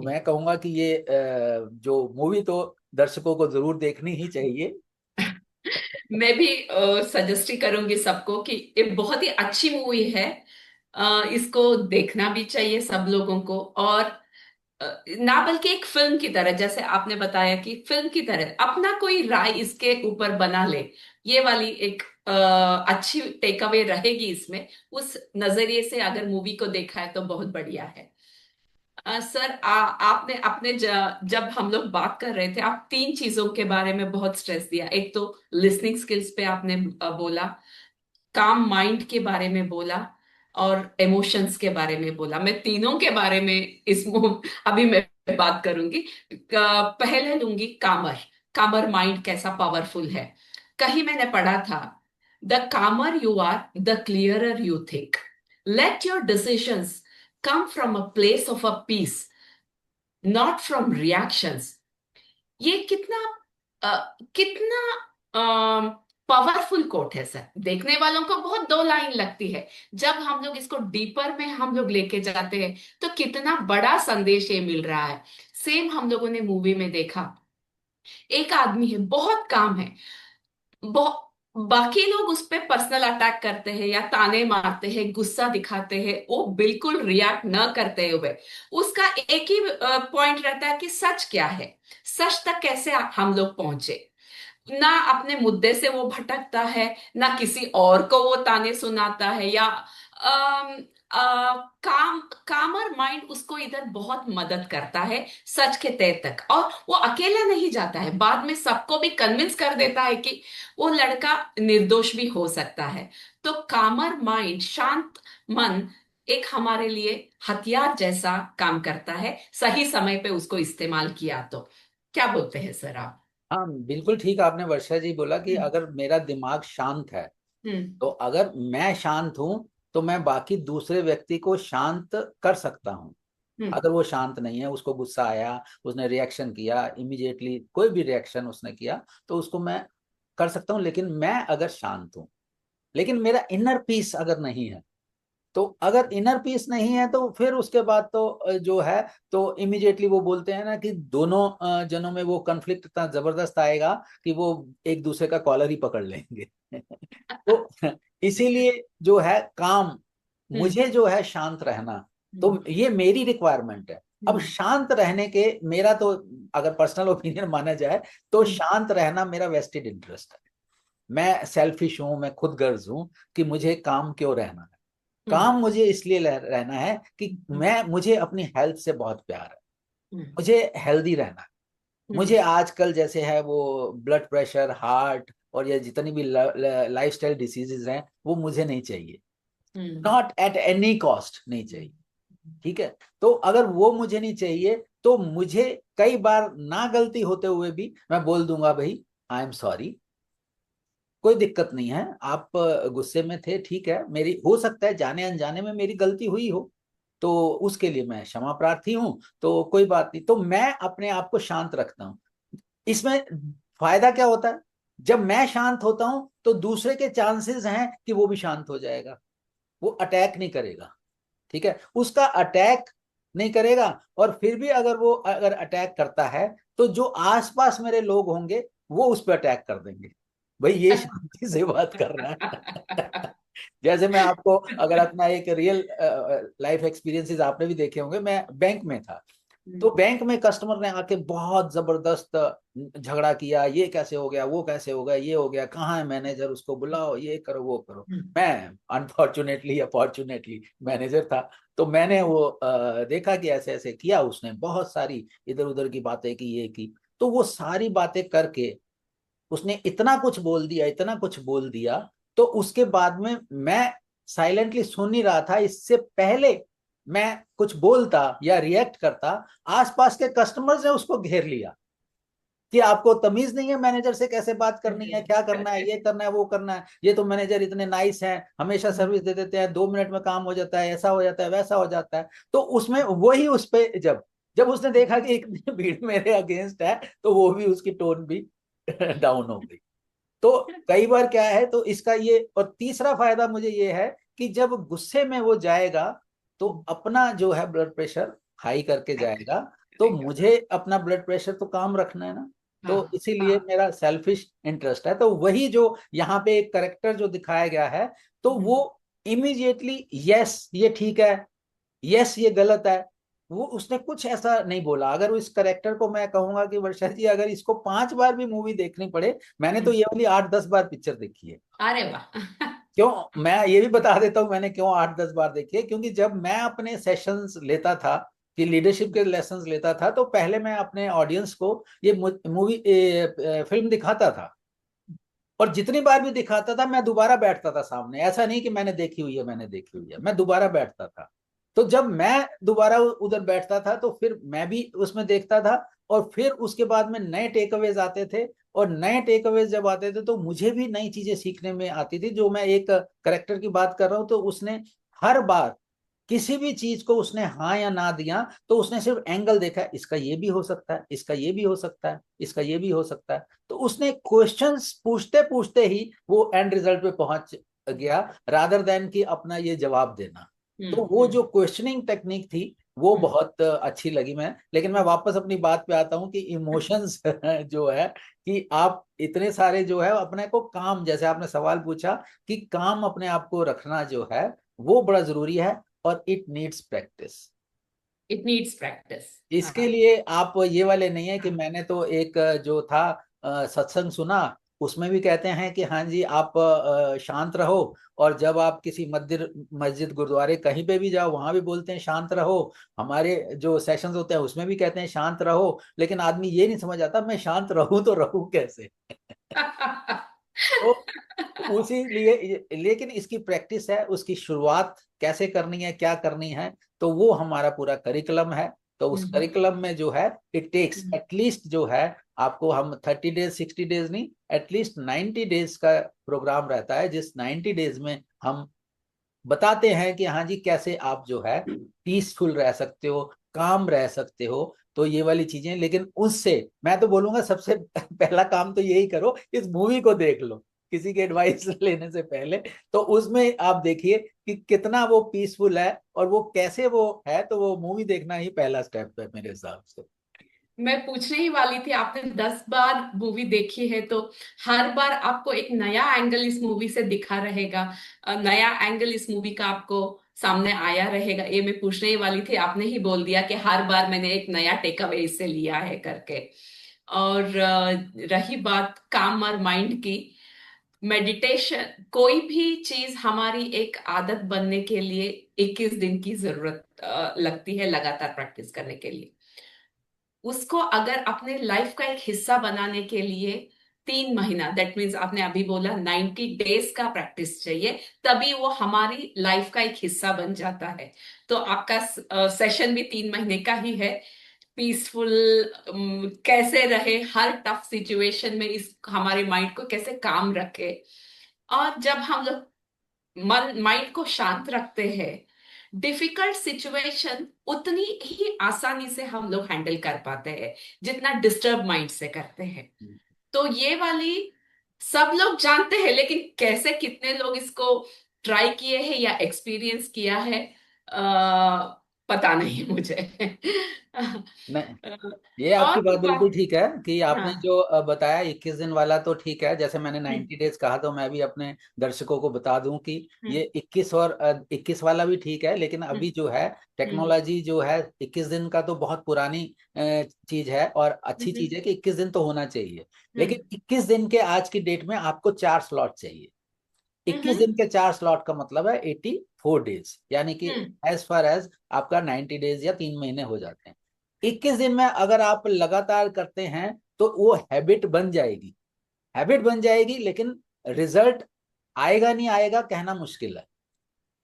मैं कहूंगा कि ये जो मूवी तो दर्शकों को जरूर देखनी ही चाहिए। मैं भी सजेस्ट ही करूंगी सबको कि ये बहुत ही अच्छी मूवी है। इसको देखना भी चाहिए सब लोगों को। और ना बल्कि एक फिल्म की तरह, जैसे आपने बताया कि फिल्म की तरह अपना कोई राय इसके ऊपर बना ले, ये वाली एक अच्छी टेक अवे रहेगी इसमें। उस नजरिए से अगर मूवी को देखा है तो बहुत बढ़िया है। सर, आपने अपने जब हम लोग बात कर रहे थे, आप तीन चीजों के बारे में बहुत स्ट्रेस दिया। एक तो लिसनिंग स्किल्स पे आपने बोला, काम माइंड के बारे में बोला, और इमोशंस के बारे में बोला। मैं तीनों के बारे में अभी मैं बात करूंगी। पहले लूंगी कामर। कामर माइंड कैसा पावरफुल है। कहीं मैंने पढ़ा था, the calmer you are the clearer you think, let your decisions come from a place of a peace, not from reactions। ये कितना कितना पावरफुल कोट है सर। देखने वालों को बहुत दो लाइन लगती है, जब हम लोग इसको डीपर में हम लोग लेके जाते हैं तो कितना बड़ा संदेश ये मिल रहा है। सेम हम लोगों ने मूवी में देखा, एक आदमी है, बहुत काम है, बहुत, बाकी लोग उस पे पर्सनल अटैक करते हैं या ताने मारते हैं, गुस्सा दिखाते हैं, वो बिल्कुल रिएक्ट न करते हुए उसका एक ही पॉइंट रहता है कि सच क्या है, सच तक कैसे हम लोग पहुंचे। ना अपने मुद्दे से वो भटकता है, ना किसी और को वो ताने सुनाता है, या कामर माइंड उसको इधर बहुत मदद करता है सच के तह तक। और वो अकेला नहीं जाता है, बाद में सबको भी कन्विंस कर देता है कि वो लड़का निर्दोष भी हो सकता है। तो कामर माइंड, शांत मन, एक हमारे लिए हथियार जैसा काम करता है, सही समय पे उसको इस्तेमाल किया तो। क्या बोलते हैं सर आप? हाँ, बिल्कुल ठीक आपने वर्षा जी बोला कि हम्म। अगर मेरा दिमाग शांत है, हम्म। तो अगर मैं शांत हूं तो मैं बाकी दूसरे व्यक्ति को शांत कर सकता हूं। हम्म। अगर वो शांत नहीं है, उसको गुस्सा आया, उसने रिएक्शन किया, इमीडिएटली कोई भी रिएक्शन उसने किया, तो उसको मैं कर सकता हूं। लेकिन मैं अगर शांत हूं, लेकिन मेरा इनर पीस अगर नहीं है, तो अगर इनर पीस नहीं है तो फिर उसके बाद तो जो है, तो इमीडिएटली वो बोलते हैं ना कि दोनों जनों में वो कन्फ्लिक्ट इतना जबरदस्त आएगा कि वो एक दूसरे का कॉलर ही पकड़ लेंगे। तो इसीलिए जो है काम, हम्म। मुझे जो है शांत रहना, हम्म। तो ये मेरी रिक्वायरमेंट है। अब हम्म। शांत रहने के, मेरा तो अगर पर्सनल ओपिनियन माना जाए, तो हम्म। शांत रहना मेरा वेस्टेड इंटरेस्ट है। मैं सेल्फिश हूं, मैं खुदगर्ज हूं कि मुझे काम क्यों रहना है। हम्म। काम मुझे इसलिए रहना है कि मुझे अपनी हेल्थ से बहुत प्यार है। हम्म। मुझे हेल्दी रहना है। हम्म। मुझे आजकल जैसे है वो ब्लड प्रेशर, हार्ट और ये जितनी भी लाइफस्टाइल डिसीजेज हैं, वो मुझे नहीं चाहिए। हम्म। नॉट एट एनी कॉस्ट नहीं चाहिए। ठीक है। तो अगर वो मुझे नहीं चाहिए, तो मुझे कई बार ना गलती होते हुए भी मैं बोल दूंगा, भाई आई एम सॉरी, कोई दिक्कत नहीं है, आप गुस्से में थे, ठीक है, मेरी हो सकता है जाने अनजाने में मेरी गलती हुई हो, तो उसके लिए मैं क्षमा प्रार्थी हूं, तो कोई बात नहीं। तो मैं अपने आप को शांत रखता हूं। इसमें फायदा क्या होता है, जब मैं शांत होता हूं तो दूसरे के चांसेस हैं कि वो भी शांत हो जाएगा, वो अटैक नहीं करेगा। ठीक है, उसका अटैक नहीं करेगा। और फिर भी अगर वो अगर अटैक करता है, तो जो आसपास मेरे लोग होंगे वो उस पर अटैक कर देंगे, भाई ये शांति से बात कर रहा है। जैसे मैं आपको अगर अपना एक रियल लाइफ एक्सपीरियंसेस आपने भी देखे होंगे, मैं बैंक में था। तो हम्म। बैंक में कस्टमर ने आके बहुत जबरदस्त झगड़ा किया, ये कैसे हो गया, वो कैसे हो गया, ये हो गया, कहाँ है मैनेजर, उसको बुलाओ, ये करो वो करो। हम्म। मैं अनफॉर्चुनेटली अपॉर्चुनेटली मैनेजर था। तो मैंने वो देखा कि ऐसे ऐसे किया, उसने बहुत सारी इधर उधर की बातें की, ये की। तो वो सारी बातें करके उसने इतना कुछ बोल दिया, इतना कुछ बोल दिया। तो उसके बाद में मैं साइलेंटली सुन ही रहा था, इससे पहले मैं कुछ बोलता या रिएक्ट करता, आसपास के कस्टमर्स ने उसको घेर लिया कि आपको तमीज नहीं है मैनेजर से कैसे बात करनी है, क्या करना है, ये करना है, वो करना है, ये तो मैनेजर इतने नाइस हैं, हमेशा सर्विस दे देते हैं, 2 मिनट में काम हो जाता है, ऐसा हो जाता है, वैसा हो जाता है। तो उसमें वही उस पे जब जब उसने देखा कि इतनी भीड़ मेरे अगेंस्ट है, तो वो भी उसकी टोन भी डाउन हो गई। तो कई बार क्या है, तो इसका ये और तीसरा फायदा मुझे ये है कि जब गुस्से में वो जाएगा, तो अपना जो है ब्लड प्रेशर हाई करके जाएगा। तो मुझे अपना ब्लड प्रेशर तो काम रखना है ना, तो हाँ इसीलिए हाँ। मेरा सेल्फिश इंटरेस्ट है। तो वही जो यहाँ पे एक करेक्टर जो दिखाया गया है, तो वो इमीडिएटली यस ये ठीक है, यस ये गलत है, वो उसने कुछ ऐसा नहीं बोला। अगर इस करेक्टर को मैं कहूंगा कि वर्षा जी अगर इसको 5 बार भी मूवी देखनी पड़े, मैंने तो ये वाली 8-10 बार पिक्चर देखी है। अरे वाह। क्यों, मैं ये भी बता देता हूँ मैंने क्यों 8-10 बार देखी है। क्योंकि जब मैं अपने सेशंस लेता था, कि लीडरशिप के लेसन्स लेता था, तो पहले मैं अपने ऑडियंस को ये मूवी फिल्म दिखाता था, और जितनी बार भी दिखाता था मैं दोबारा बैठता था सामने। ऐसा नहीं कि मैंने देखी हुई है, मैंने देखी हुई है, मैं दोबारा बैठता था। तो जब मैं दोबारा उधर बैठता था तो फिर मैं भी उसमें देखता था, और फिर उसके बाद में नए टेक अवेज आते थे, और नए टेक अवेज जब आते थे तो मुझे भी नई चीजें सीखने में आती थी। जो मैं एक करेक्टर की बात कर रहा हूँ, तो उसने हर बार किसी भी चीज को उसने हाँ या ना दिया, तो उसने सिर्फ एंगल देखा, इसका ये भी हो सकता है, इसका ये भी हो सकता है, इसका ये भी हो सकता है। तो उसने क्वेश्चंस पूछते पूछते ही वो एंड रिजल्ट पे पहुंच गया, रादर देन कि अपना ये जवाब देना। तो वो हम्म जो क्वेश्चनिंग टेक्निक थी वो हम्म बहुत अच्छी लगी मैं। लेकिन मैं वापस अपनी बात पे आता हूँ कि इमोशंस जो है, कि आप इतने सारे जो है अपने को काम, जैसे आपने सवाल पूछा कि काम अपने आप को रखना जो है वो बड़ा जरूरी है, और it needs practice. It needs practice. इसके हाँ लिए आप ये वाले नहीं है कि हाँ। मैंने तो एक जो था सत्संग सुना, उसमें भी कहते हैं कि हाँ जी आप शांत रहो, और जब आप किसी मंदिर मस्जिद गुरुद्वारे कहीं पे भी जाओ वहां भी बोलते हैं शांत रहो। हमारे जो सेशंस होते हैं उसमें भी कहते हैं शांत रहो, लेकिन आदमी ये नहीं समझ आता मैं शांत रहूं तो रहूं कैसे। तो उसी लिए, लेकिन इसकी प्रैक्टिस है, उसकी शुरुआत कैसे करनी है, क्या करनी है, तो वो हमारा पूरा करिकुलम है। तो उस हम्म करिकुलम में जो है इट टेक्स हम्म एटलीस्ट जो है, आपको हम 30 डेज 60 डेज नहीं, एटलीस्ट 90 डेज का प्रोग्राम रहता है, जिस 90 डेज में हम बताते हैं कि हाँ जी कैसे आप जो है पीसफुल रह सकते हो, काम रह सकते हो। तो ये वाली चीजें, लेकिन उससे मैं तो बोलूंगा सबसे पहला काम तो यही करो, इस मूवी को देख लो किसी की एडवाइस लेने से पहले। तो उसमें आप देखिए कि कितना वो पीसफुल है और वो कैसे वो है, तो वो मूवी देखना ही पहला स्टेप है मेरे हिसाब से। मैं पूछने ही वाली थी, आपने 10 बार मूवी देखी है तो हर बार आपको एक नया एंगल इस मूवी से दिखा रहेगा, नया एंगल इस मूवी का आपको सामने आया रहेगा। ये मैं पूछने ही वाली थी, आपने ही बोल दिया कि हर बार मैंने एक नया टेक अवे इससे लिया है करके। और रही बात काम और माइंड की, मेडिटेशन कोई भी चीज हमारी एक आदत बनने के लिए 21 दिन की जरूरत लगती है लगातार प्रैक्टिस करने के लिए। उसको अगर अपने लाइफ का एक हिस्सा बनाने के लिए 3 महीना, दैट मीन्स आपने अभी बोला 90 डेज का प्रैक्टिस चाहिए, तभी वो हमारी लाइफ का एक हिस्सा बन जाता है। तो आपका सेशन भी 3 महीने का ही है। पीसफुल कैसे रहे हर टफ सिचुएशन में, इस हमारे माइंड को कैसे काम रखे। और जब हम लोग मन माइंड को शांत रखते हैं, डिफिकल्ट सिचुएशन उतनी ही आसानी से हम लोग हैंडल कर पाते हैं जितना डिस्टर्ब माइंड से करते हैं। तो ये वाली सब लोग जानते हैं, लेकिन कैसे कितने लोग इसको ट्राई किए हैं या एक्सपीरियंस किया है, पता नहीं मुझे। नहीं, ये और आपकी बात बिल्कुल बात। ठीक है कि आपने हाँ। जो बताया 21 दिन वाला तो ठीक है। जैसे मैंने हम्म 90 डेज कहा, तो मैं भी अपने दर्शकों को बता दूं कि हम्म ये 21 और 21 वाला भी ठीक है। लेकिन हम्म अभी जो है हम्म टेक्नोलॉजी जो है 21 दिन का तो बहुत पुरानी चीज है, और अच्छी हम्म चीज है कि 21 दिन तो होना चाहिए। हम्म लेकिन 21 दिन के आज की डेट में आपको 4 स्लॉट चाहिए। इक्कीस हम्म दिन के 4 स्लॉट का मतलब है 84 डेज, यानी कि हम्म एज फार एज आपका 90 डेज या 3 महीने हो जाते हैं। 21 दिन में अगर आप लगातार करते हैं तो वो हैबिट बन जाएगी, हैबिट बन जाएगी। लेकिन रिजल्ट आएगा नहीं आएगा कहना मुश्किल है।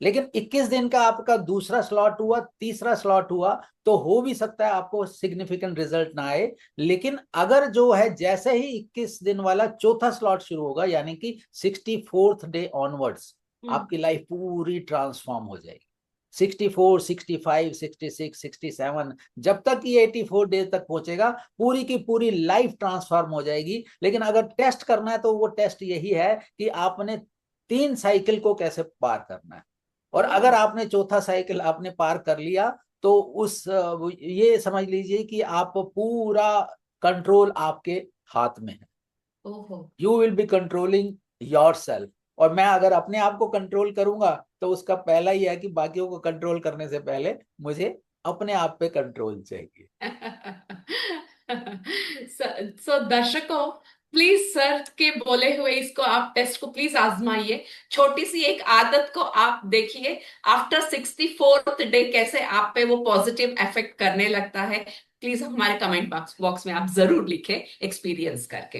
लेकिन 21 दिन का आपका दूसरा स्लॉट हुआ, तीसरा स्लॉट हुआ, तो हो भी सकता है आपको सिग्निफिकेंट रिजल्ट ना आए। लेकिन अगर जो है जैसे ही 21 दिन वाला चौथा स्लॉट शुरू होगा, यानी कि 64th डे ऑनवर्ड्स, हम्म आपकी लाइफ पूरी ट्रांसफॉर्म हो जाएगी। 64, 65, 66, 67, जब तक ये 84 डेज तक पहुंचेगा पूरी की पूरी लाइफ ट्रांसफॉर्म हो जाएगी। लेकिन अगर टेस्ट करना है तो वो टेस्ट यही है कि आपने 3 साइकिल को कैसे पार करना है। और ओ अगर आपने चौथा साइकिल आपने पार कर लिया, तो उस ये समझ लीजिए कि आप पूरा कंट्रोल आपके हाथ में है। ओहो। You will be controlling your self. और मैं अगर अपने आप को कंट्रोल करूंगा तो उसका पहला ही है कि बाकियों को कंट्रोल करने से पहले मुझे अपने आप पे कंट्रोल चाहिए। सो दर्शकों, प्लीज सर के बोले हुए इसको आप टेस्ट को प्लीज आजमाइए। छोटी सी एक आदत को आप देखिए, आफ्टर 64th डे कैसे आप पे वो पॉजिटिव इफेक्ट करने लगता है। प्लीज हमारे कमेंट बॉक्स में आप जरूर लिखें एक्सपीरियंस करके।